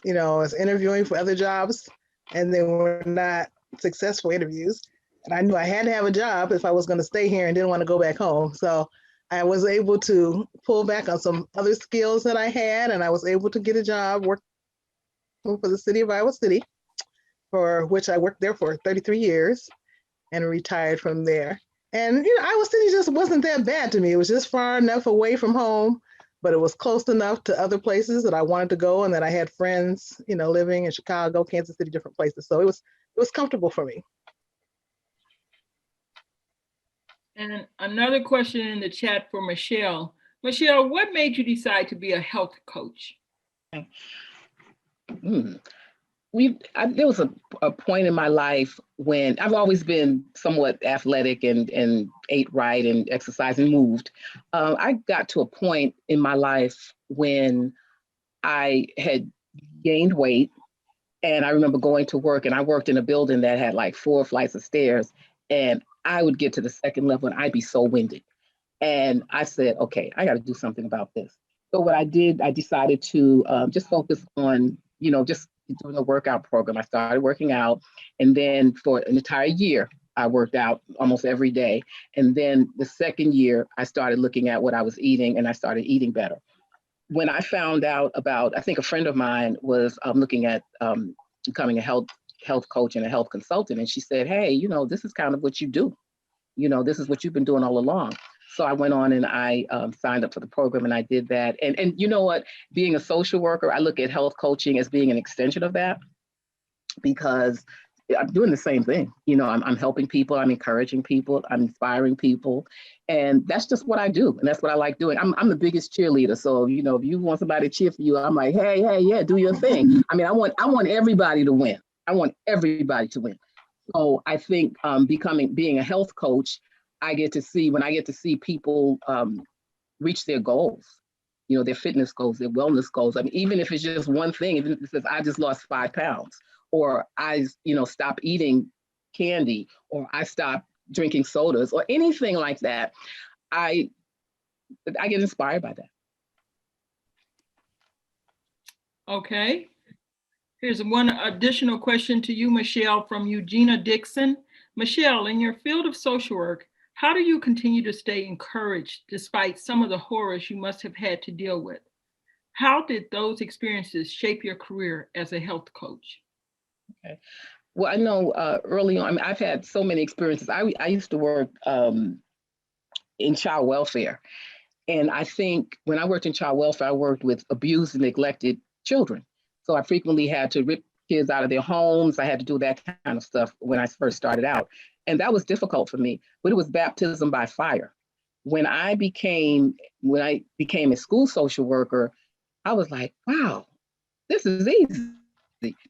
was interviewing for other jobs, and they were not successful interviews. And I knew I had to have a job if I was going to stay here and didn't want to go back home. So I was able to pull back on some other skills that I had, and I was able to get a job working for the city of Iowa City, for which I worked there for 33 years and retired from there. And, Iowa City just wasn't that bad to me. It was just far enough away from home, but it was close enough to other places that I wanted to go, and that I had friends, living in Chicago, Kansas City, different places. So it was comfortable for me. And another question in the chat for Michelle. Michelle, what made you decide to be a health coach? there was a point in my life when I've always been somewhat athletic and ate right and exercised and moved. I got to a point in my life when I had gained weight, and I remember going to work, and I worked in a building that had like 4 flights of stairs, and I would get to the second level and I'd be so winded. And I said, okay, I got to do something about this. So what I did, I decided to just focus on, just doing a workout program. I started working out, and then for an entire year, I worked out almost every day. And then the second year, I started looking at what I was eating, and I started eating better. When I found out about, I think a friend of mine was looking at becoming a health coach and a health consultant, and she said, hey, this is kind of what you do. This is what you've been doing all along. So I went on and I signed up for the program, and I did that. And you know what? Being a social worker, I look at health coaching as being an extension of that, because I'm doing the same thing. I'm helping people, I'm encouraging people, I'm inspiring people. And that's just what I do. And that's what I like doing. I'm the biggest cheerleader. So, if you want somebody to cheer for you, I'm like, hey, yeah, do your thing. I mean, I want everybody to win. I want everybody to win. So I think being a health coach, when I get to see people reach their goals, their fitness goals, their wellness goals. I mean, even if it's just one thing, even if it says, I just lost 5 pounds, or I, stop eating candy, or I stop drinking sodas, or anything like that, I get inspired by that. Okay. Here's one additional question to you, Michelle, from Eugenia Dixon. Michelle, in your field of social work, how do you continue to stay encouraged despite some of the horrors you must have had to deal with? How did those experiences shape your career as a health coach? Okay. Well, I know early on, I've had so many experiences. I used to work in child welfare. And I think when I worked in child welfare, I worked with abused and neglected children. So I frequently had to rip kids out of their homes. I had to do that kind of stuff when I first started out. And that was difficult for me, but it was baptism by fire. When I became a school social worker, I was like, wow, this is easy.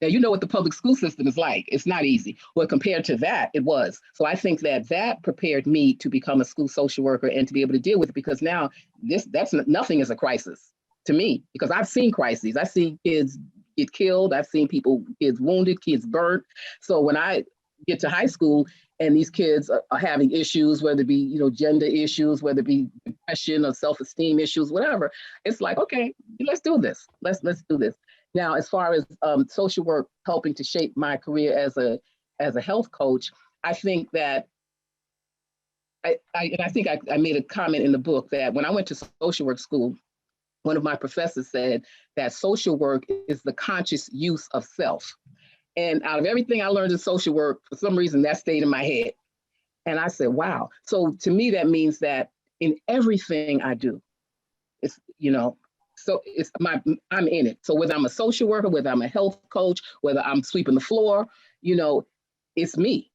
Now, you know what the public school system is like. It's not easy. But compared to that, it was. So I think that prepared me to become a school social worker and to be able to deal with it, because now nothing is a crisis to me, because I've seen crises. I've seen kids get killed. I've seen kids wounded, kids burnt. So when I get to high school and these kids are having issues, whether it be, gender issues, whether it be depression or self-esteem issues, whatever, it's like, okay, let's do this. Let's do this. Now, as far as social work helping to shape my career as a health coach, I think that I think I made a comment in the book that when I went to social work school, one of my professors said that social work is the conscious use of self. And out of everything I learned in social work, for some reason that stayed in my head. And I said, wow. So to me, that means that in everything I do, it's, so I'm in it. So whether I'm a social worker, whether I'm a health coach, whether I'm sweeping the floor, it's me.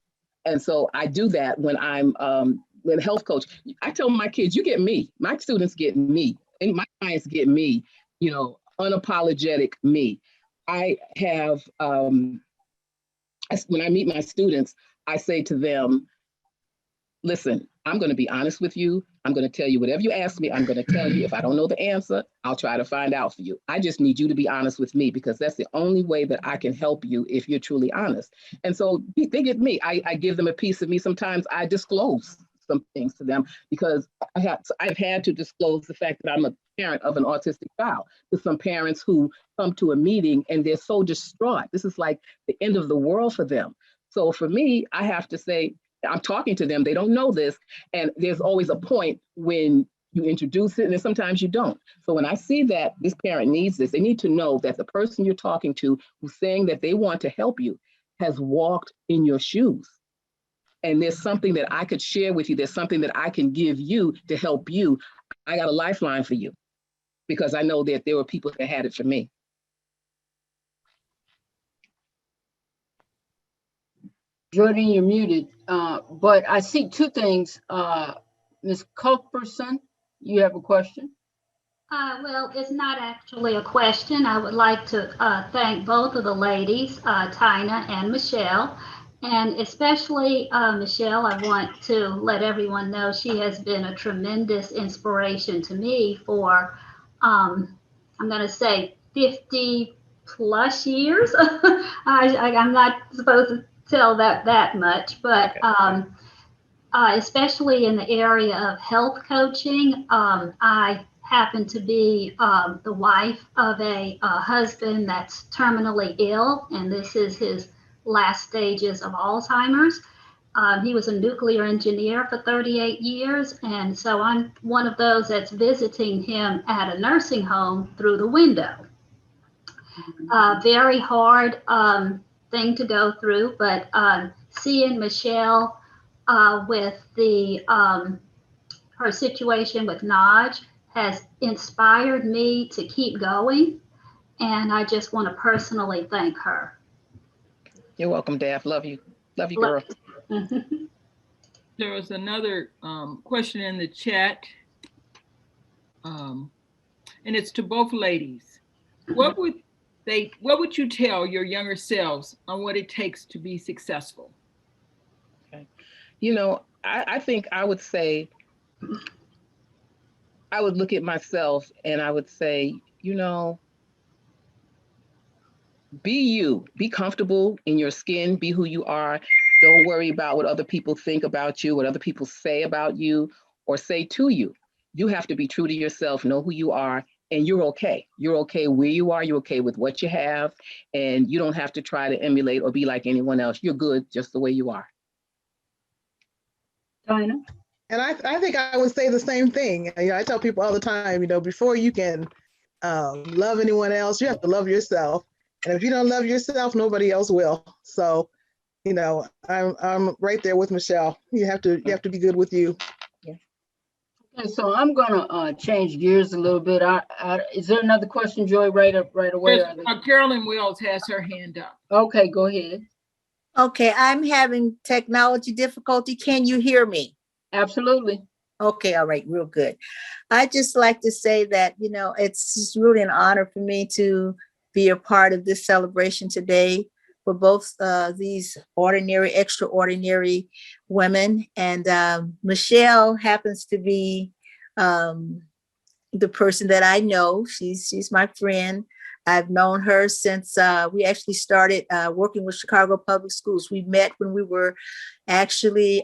And so I do that when I'm a health coach. I tell my kids, you get me. My students get me. And my clients get me, unapologetic me. I have, when I meet my students, I say to them, listen, I'm going to be honest with you. I'm going to tell you whatever you ask me. I'm going to tell you. If I don't know the answer, I'll try to find out for you. I just need you to be honest with me, because that's the only way that I can help you if you're truly honest. And so they get me. I give them a piece of me. Sometimes I disclose some things to them, because I've had to disclose the fact that I'm a parent of an autistic child to some parents who come to a meeting and they're so distraught. This is like the end of the world for them. So for me, I have to say, I'm talking to them, they don't know this. And there's always a point when you introduce it, and then sometimes you don't. So when I see that this parent needs this, they need to know that the person you're talking to who's saying that they want to help you has walked in your shoes. And there's something that I could share with you. There's something that I can give you to help you. I got a lifeline for you, because I know that there were people that had it for me. Jordan, you're muted. But I see two things. Ms. Culberson, you have a question? Well, it's not actually a question. I would like to thank both of the ladies, Tyna and Michelle. And especially Michelle, I want to let everyone know she has been a tremendous inspiration to me for, I'm going to say 50 plus years. I'm not supposed to tell that much, but especially in the area of health coaching. I happen to be the wife of a husband that's terminally ill, and this is his last stages of Alzheimer's. He was a nuclear engineer for 38 years, and so I'm one of those that's visiting him at a nursing home through the window. Very hard thing to go through, but seeing Michelle with the her situation with Naj has inspired me to keep going, and I just want to personally thank her. You're welcome, Daph. Love you, girl. There was another question in the chat, and it's to both ladies. What would you tell your younger selves on what it takes to be successful? Okay. I think I would say, I would look at myself and I would say, be you, be comfortable in your skin, be who you are. Don't worry about what other people think about you, what other people say about you or say to you. You have to be true to yourself, know who you are, and you're okay. You're okay where you are. You're okay with what you have, and you don't have to try to emulate or be like anyone else. You're good just the way you are. Tyna? And I think I would say the same thing. I tell people all the time, before you can love anyone else, you have to love yourself. And if you don't love yourself, nobody else will. So, I'm right there with Michelle. You have to be good with you. Yeah. Okay, so I'm gonna change gears a little bit. Is there another question, Joy? Right away. Carolyn Wells has her hand up. Okay, go ahead. Okay, I'm having technology difficulty. Can you hear me? Absolutely. Okay, all right, real good. I'd just like to say that, it's just really an honor for me to be a part of this celebration today for both these ordinary, extraordinary women. And Michelle happens to be the person that I know. She's my friend. I've known her since we actually started working with Chicago Public Schools. We met when we were actually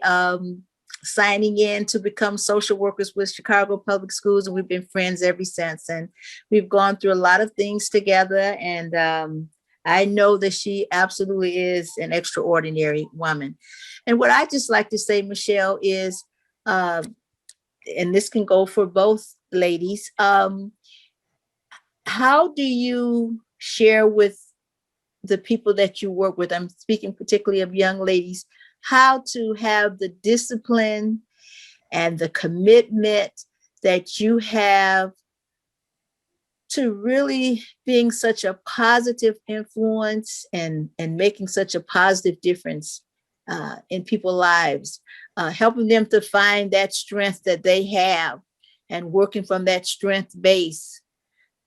signing in to become social workers with Chicago Public Schools, and we've been friends ever since. And we've gone through a lot of things together, and I know that she absolutely is an extraordinary woman. And what I just like to say, Michelle, is, and this can go for both ladies, how do you share with the people that you work with, I'm speaking particularly of young ladies, how to have the discipline and the commitment that you have to really being such a positive influence and making such a positive difference in people's lives, helping them to find that strength that they have and working from that strength base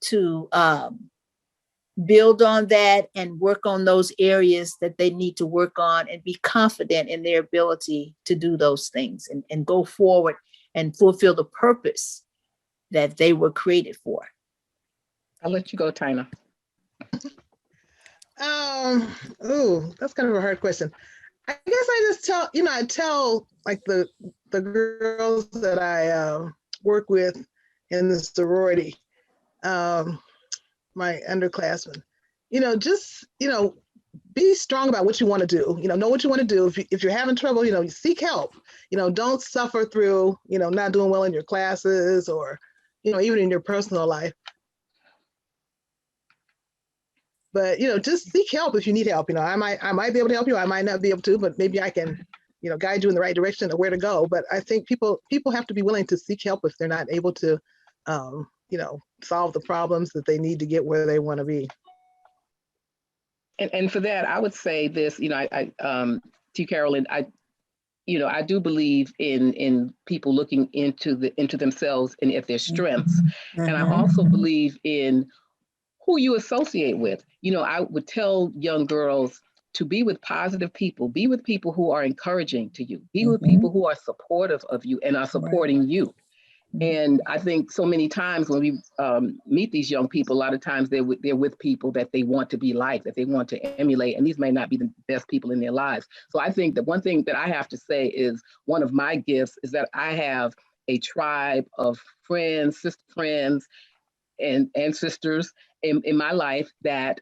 to build on that and work on those areas that they need to work on and be confident in their ability to do those things and go forward and fulfill the purpose that they were created for. I'll let you go, Tyna. That's kind of a hard question. I guess I just tell like the girls that I work with in the sorority, my underclassmen, just, be strong about what you want to do, know what you want to do. If you're having trouble, seek help, don't suffer through, not doing well in your classes or, even in your personal life. But, just seek help if you need help. I might be able to help you. I might not be able to, but maybe I can, guide you in the right direction of where to go. But I think people have to be willing to seek help if they're not able to, solve the problems that they need to get where they want to be. And for that, I would say this, to Carolyn, I do believe in people looking into themselves and at their strengths. And I also believe in who you associate with. I would tell young girls to be with positive people, be with people who are encouraging to you, be with people who are supportive of you and are supporting you. And I think so many times when we meet these young people, a lot of times they're with people that they want to be like, that they want to emulate, and these may not be the best people in their lives. So I think that one thing that I have to say is one of my gifts is that I have a tribe of friends, sister friends, and sisters in my life that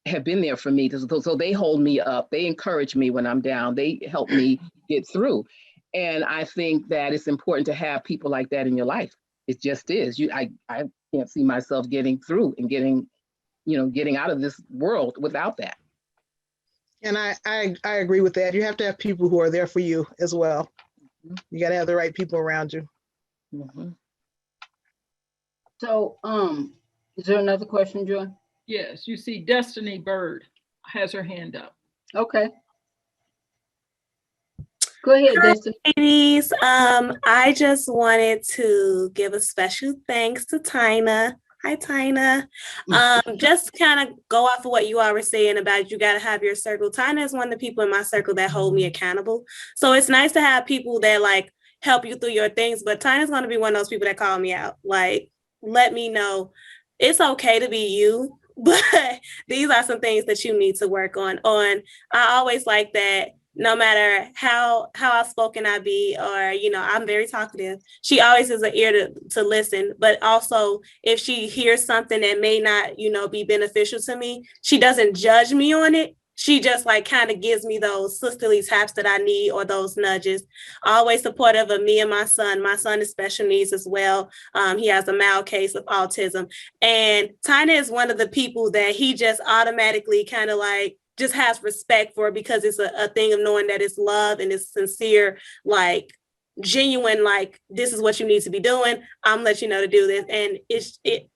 have been there for me. So they hold me up, they encourage me when I'm down, they help me get through. And I think that it's important to have people like that in your life. It just is. I can't see myself getting through and getting out of this world without that. And I agree with that. You have to have people who are there for you as well. You got to have the right people around you. So, is there another question, Joy? Yes, you see Destiny Bird has her hand up. Okay. Go ahead, Destiny. Ladies, I just wanted to give a special thanks to Tyna. Hi, Tyna. Just kind of go off of what you all were saying about you got to have your circle. Tyna is one of the people in my circle that hold me accountable. So it's nice to have people that like help you through your things, but Tyna's going to be one of those people that call me out. Like, let me know it's okay to be you, but these are some things that you need to work on. I always like that. No matter how outspoken I be, or, I'm very talkative, she always is an ear to listen. But also, if she hears something that may not, be beneficial to me, she doesn't judge me on it. She just like kind of gives me those sisterly taps that I need, or those nudges. Always supportive of me and my son. My son is special needs as well. He has a mild case of autism. And Tyna is one of the people that he just automatically kind of like just has respect for, because it's a thing of knowing that it's love and it's sincere, like genuine, like this is what you need to be doing. I'm let you know to do this. And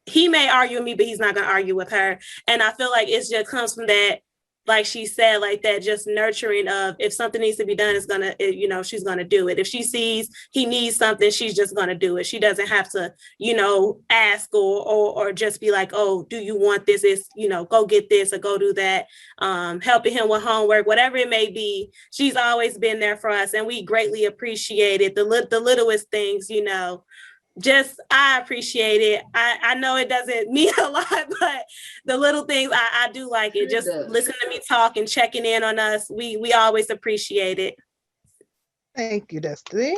he may argue with me, but he's not going to argue with her. And I feel like it just comes from that, like she said, like that just nurturing of if something needs to be done, it's gonna, she's gonna do it. If she sees he needs something, she's just gonna do it. She doesn't have to, ask or just be like, oh, do you want this? It's, go get this or go do that. Helping him with homework, whatever it may be. She's always been there for us, and we greatly appreciate it. The littlest things, I appreciate it. I know it doesn't mean a lot, but the little things I do like it. Just listen to me talk and checking in on us. We always appreciate it. Thank you, Destiny.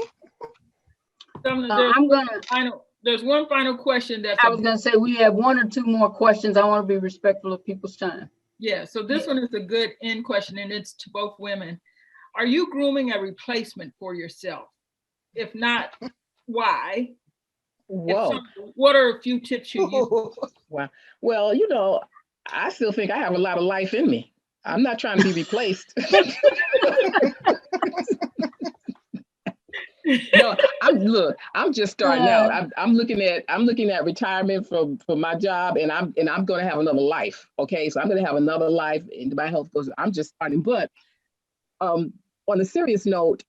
There's one final question I was going to say we have one or two more questions. I want to be respectful of people's time. Yeah, so this one is a good end question, and it's to both women. Are you grooming a replacement for yourself? If not, why? Whoa. What are a few tips you use? Wow. Well, I still think I have a lot of life in me. I'm not trying to be replaced. No, I'm just starting out. I'm looking at retirement from my job, and I'm going to have another life. Okay, so I'm going to have another life, and my health goes. I'm just starting. But on a serious note,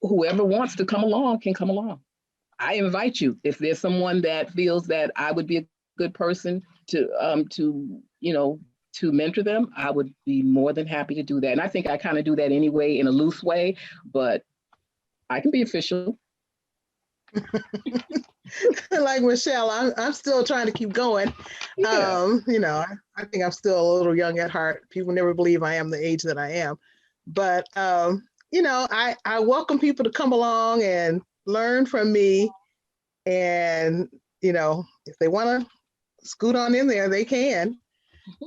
whoever wants to come along can come along. I invite you. If there's someone that feels that I would be a good person to mentor them, I would be more than happy to do that. And I think I kind of do that anyway in a loose way, but I can be official. Like Michelle, I'm still trying to keep going. Yeah. I think I'm still a little young at heart. People never believe I am the age that I am. But I welcome people to come along and learn from me. And if they want to scoot on in there, they can.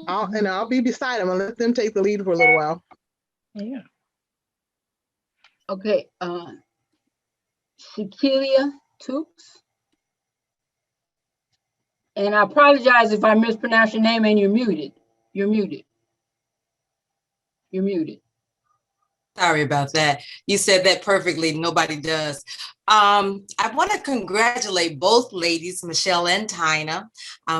I'll be beside them and let them take the lead for a little while. Yeah. Okay. Shakilia Tooks. And I apologize if I mispronounce your name and you're muted. You're muted. Sorry about that. You said that perfectly. Nobody does. I want to congratulate both ladies, Michelle and Tyna.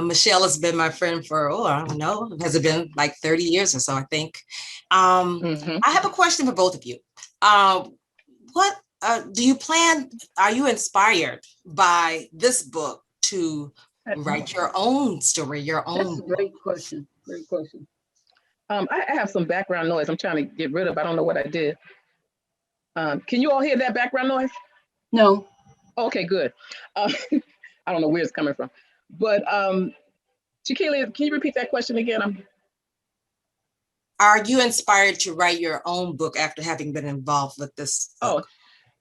Michelle has been my friend for, I don't know, has it been like 30 years or so, I think. I have a question for both of you. what do you plan? Are you inspired by this book to write your own story, your That's own? a great question. Great question. I have some background noise I'm trying to get rid of. I don't know what I did. Can you all hear that background noise? No. Okay, good. I don't know where it's coming from. But Shaquille, can you repeat that question again? Are you inspired to write your own book after having been involved with this book?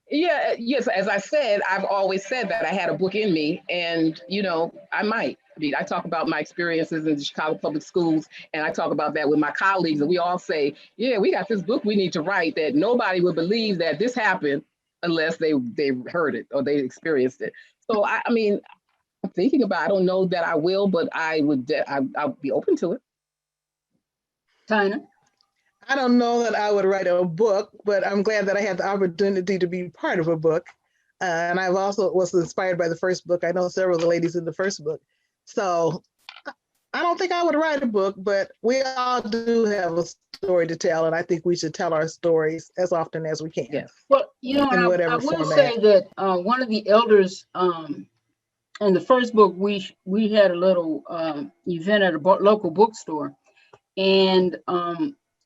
Yeah, yes. As I said, I've always said that I had a book in me, and I might. I mean, I talk about my experiences in the Chicago Public Schools, and I talk about that with my colleagues, and we all say, yeah, we got this book we need to write that nobody would believe that this happened unless they heard it or they experienced it. So I mean, I'm thinking about. I don't know that I will, but I would. I'll be open to it. Tyna? I don't know that I would write a book, but I'm glad that I had the opportunity to be part of a book. And I've also was inspired by the first book. I know several of the ladies in the first book. So I don't think I would write a book, but we all do have a story to tell. And I think we should tell our stories as often as we can. Yes. Well, in whatever I will format. say that one of the elders in the first book, we had a little event at a local bookstore. And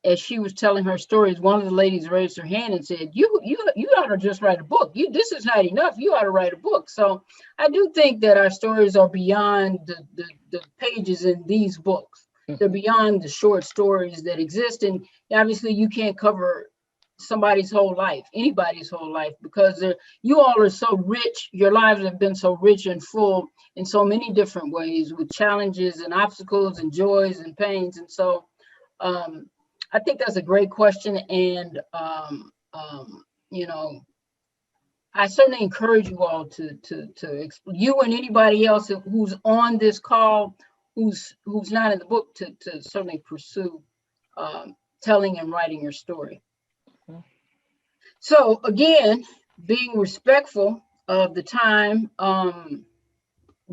as she was telling her stories, one of the ladies raised her hand and said, you ought to just write a book. This is not enough. You ought to write a book. So I do think that our stories are beyond the pages in these books. They're beyond the short stories that exist. And obviously you can't cover somebody's whole life, anybody's whole life, because you all are so rich. Your lives have been so rich and full in so many different ways, with challenges and obstacles and joys and pains. And so I think that's a great question. And I certainly encourage you all to you and anybody else who's on this call, who's not in the book, to certainly pursue telling and writing your story. So again, being respectful of the time,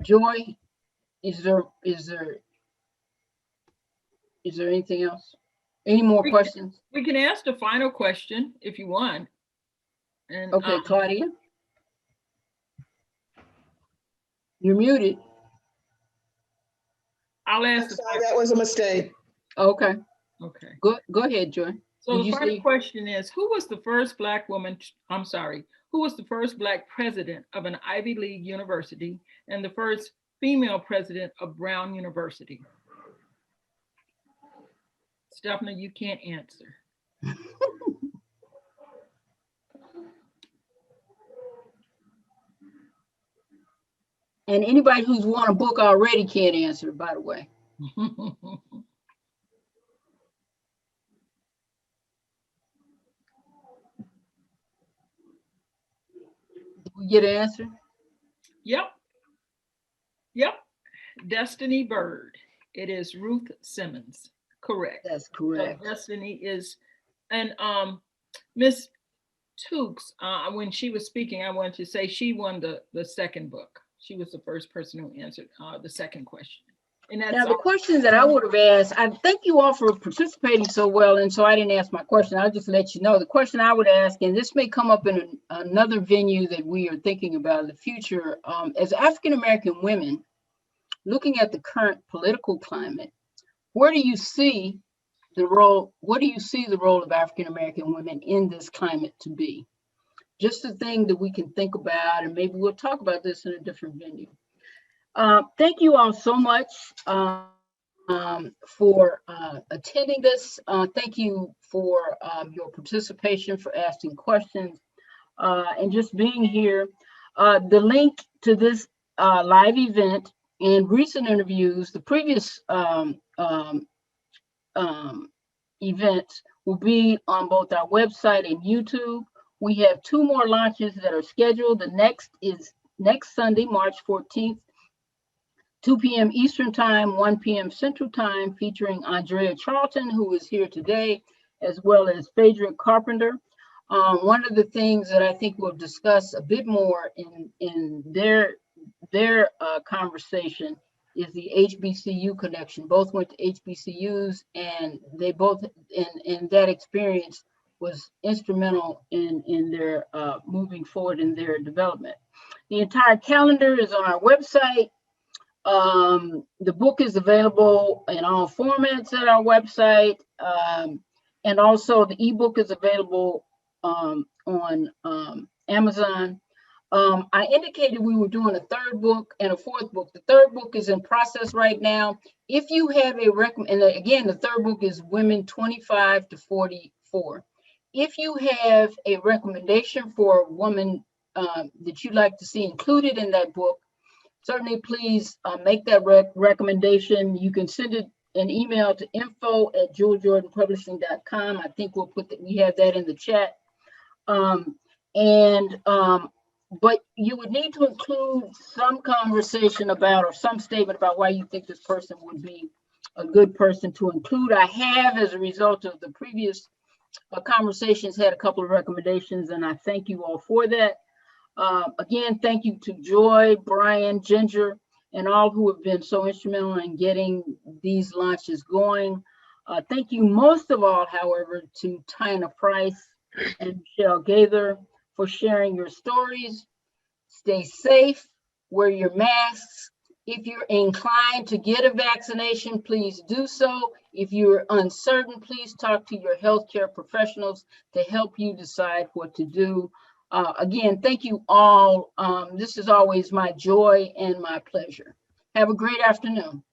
Joy, is there anything else? Any more questions? We can ask the final question if you want. And okay, Claudia, you're muted. I'll ask. Sorry, that was a mistake. Okay. Okay. Go ahead, Joy. So the first question is, who was the first Black woman, who was the first Black president of an Ivy League university and the first female president of Brown University? Stephana, you can't answer. And anybody who's won a book already can't answer, by the way. Did we get an answer? Yep. Destiny Bird. It is Ruth Simmons. Correct. That's correct. So Destiny is, and Miss Tukes, when she was speaking, I wanted to say she won the second book. She was the first person who answered the second question. And that's now the questions that I would have asked, I thank you all for participating so well, and so I didn't ask my question. I'll just let you know the question I would ask, and this may come up in another venue that we are thinking about in the future. As African-American women, looking at the current political climate, where do you see the role? What do you see the role of African-American women in this climate to be? Just a thing that we can think about, and maybe we'll talk about this in a different venue. Thank you all so much for attending this. Thank you for your participation, for asking questions, and just being here. The link to this live event and recent interviews, the previous events will be on both our website and YouTube. We have 2 more launches that are scheduled. The next is next Sunday, March 14th, 2 p.m. Eastern Time, 1 p.m. Central Time, featuring Andrea Charlton, who is here today, as well as Phaedra Carpenter. One of the things that I think we'll discuss a bit more in their conversation is the HBCU connection. Both went to HBCUs, and they both, in that experience, was instrumental in their moving forward in their development. The entire calendar is on our website. The book is available in all formats at our website. And also the ebook is available on Amazon. I indicated we were doing a third book and a fourth book. The third book is in process right now. If you have a and again, the third book is Women 25 to 44. If you have a recommendation for a woman that you'd like to see included in that book, certainly please make that recommendation. You can send it an email to info@juleljordanpublishing.com. I think we have that in the chat. But you would need to include some conversation about or some statement about why you think this person would be a good person to include. I have, as a result of the previous conversations, had a couple of recommendations, and I thank you all for that. Again, thank you to Joy, Brian, Ginger, and all who have been so instrumental in getting these launches going. Thank you most of all, however, to Tyna Price and Michelle Gaither for sharing your stories. Stay safe, wear your masks. If you're inclined to get a vaccination, please do so. If you're uncertain, please talk to your healthcare professionals to help you decide what to do. Again, thank you all. This is always my joy and my pleasure. Have a great afternoon.